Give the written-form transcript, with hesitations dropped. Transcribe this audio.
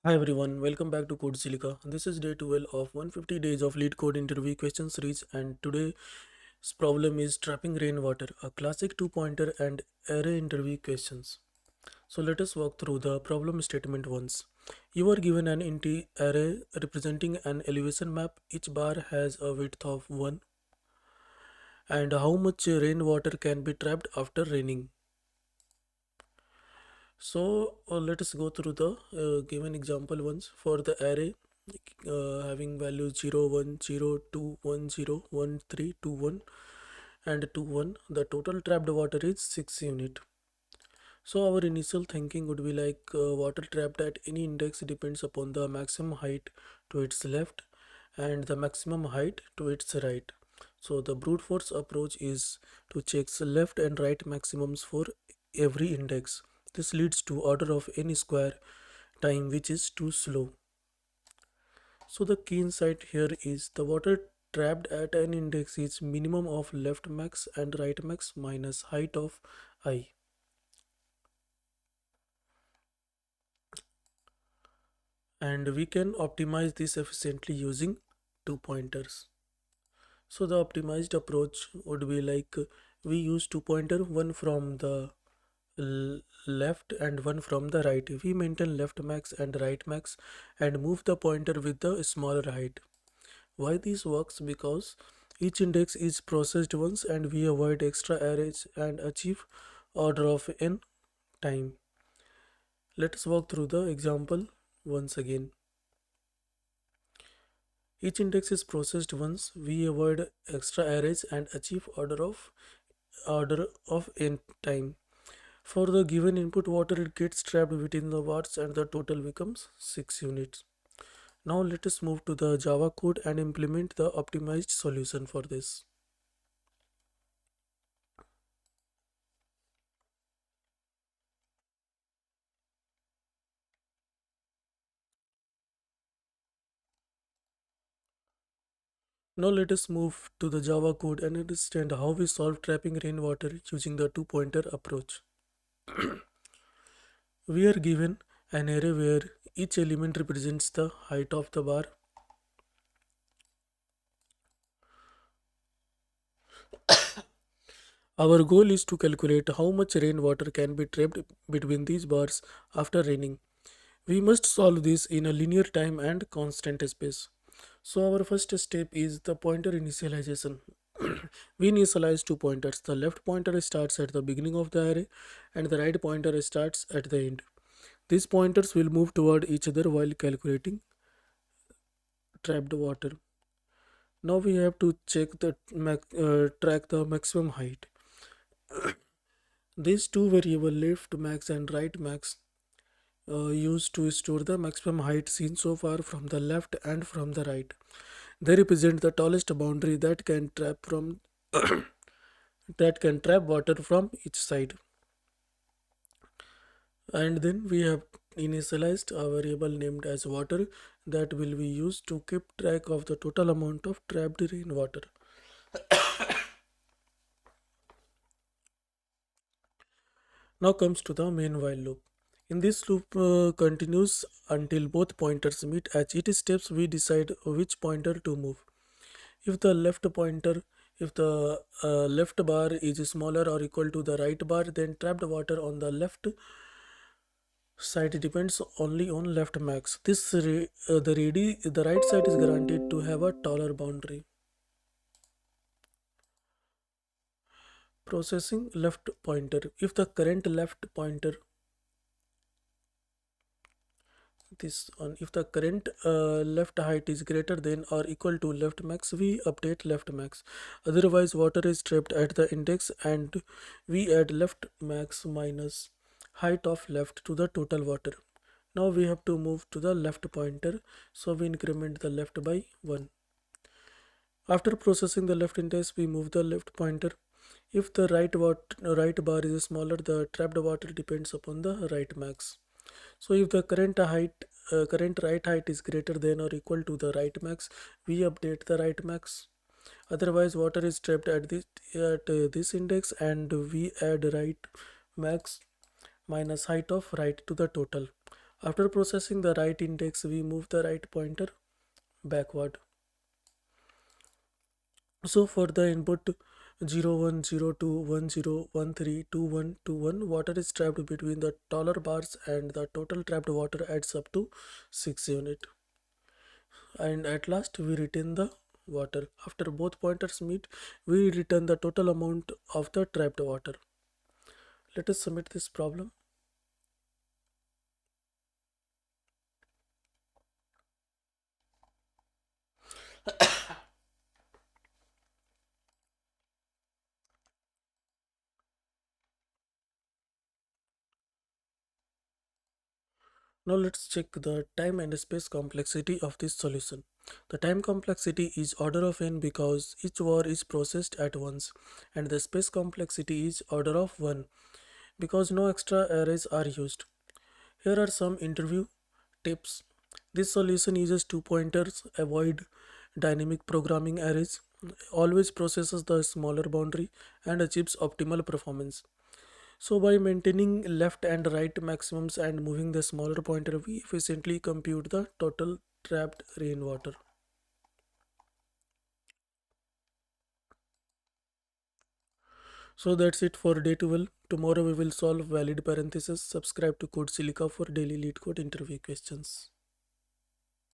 Hi everyone, welcome back to Code Silica. This is day 12 of 150 days of LeetCode interview question series, and today's problem is trapping rainwater, a classic two-pointer and array interview questions. So let us walk through the problem statement once. You are given an empty array representing an elevation map. Each bar has a width of 1 and how much rainwater can be trapped after raining. So let us go through the given example once for the array having values 0, 1, 0, 2, 1, 0, 1, 3, 2, 1 and 2, 1. The total trapped water is 6 unit. So our initial thinking would be like water trapped at any index depends upon the maximum height to its left and the maximum height to its right. So the brute force approach is to check left and right maximums for every index. This leads to order of n square time, which is too slow. So the key insight here is the water trapped at an index is minimum of left max and right max minus height of I. And we can optimize this efficiently using two pointers. So the optimized approach would be like we use two pointer, one from the left and one from the right. We maintain left max and right max and move the pointer with the smaller height. Why this works? Because each index is processed once and we avoid extra arrays and achieve order of n time. Let us walk through the example once again. Each index is processed once, we avoid extra arrays and achieve order of n time. For the given input water, it gets trapped within the bars and the total becomes 6 units. Now let us move to the Java code and implement the optimized solution for this. Now let us move to the Java code and understand how we solve trapping rainwater using the two-pointer approach. We are given an array where each element represents the height of the bar. Our goal is to calculate how much rainwater can be trapped between these bars after raining. We must solve this in a linear time and constant space. So our first step is the pointer initialization. We initialize two pointers. The left pointer starts at the beginning of the array and the right pointer starts at the end. These pointers will move toward each other while calculating trapped water. Now we have to check the track the maximum height. These two variable left max and right max used to store the maximum height seen so far from the left and from the right. They represent the tallest boundary that can trap from that can trap water from each side. And then we have initialized a variable named as water that will be used to keep track of the total amount of trapped rainwater. Now comes to the main while loop. In this loop continues until both pointers meet. At each steps we decide which pointer to move. If the left bar is smaller or equal to the right bar, then trapped water on the left side depends only on left max. The right side is guaranteed to have a taller boundary. Processing left pointer. If the current left height is greater than or equal to left max, we update left max. Otherwise, water is trapped at the index and we add left max minus height of left to the total water. Now we have to move to the left pointer, so we increment the left by 1. After processing the left index, we move the left pointer. If the right bar is smaller, the trapped water depends upon the right max. So if the current right height is greater than or equal to the right max, we update the right max. Otherwise, water is trapped at this index, and we add right max minus height of right to the total. After processing the right index, we move the right pointer backward. So for the input 010210132121, water is trapped between the taller bars and the total trapped water adds up to 6 unit. And at last we return the water. After both pointers meet, we return the total amount of the trapped water. Let us submit this problem. Now let's check the time and space complexity of this solution. The time complexity is order of n because each var is processed at once, and the space complexity is order of 1 because no extra arrays are used. Here are some interview tips. This solution uses two pointers, avoid dynamic programming arrays, always processes the smaller boundary, and achieves optimal performance. So by maintaining left and right maximums and moving the smaller pointer, we efficiently compute the total trapped rainwater. So that's it for day 12. Tomorrow we will solve valid parentheses. Subscribe to Code Silica for daily LeetCode interview questions.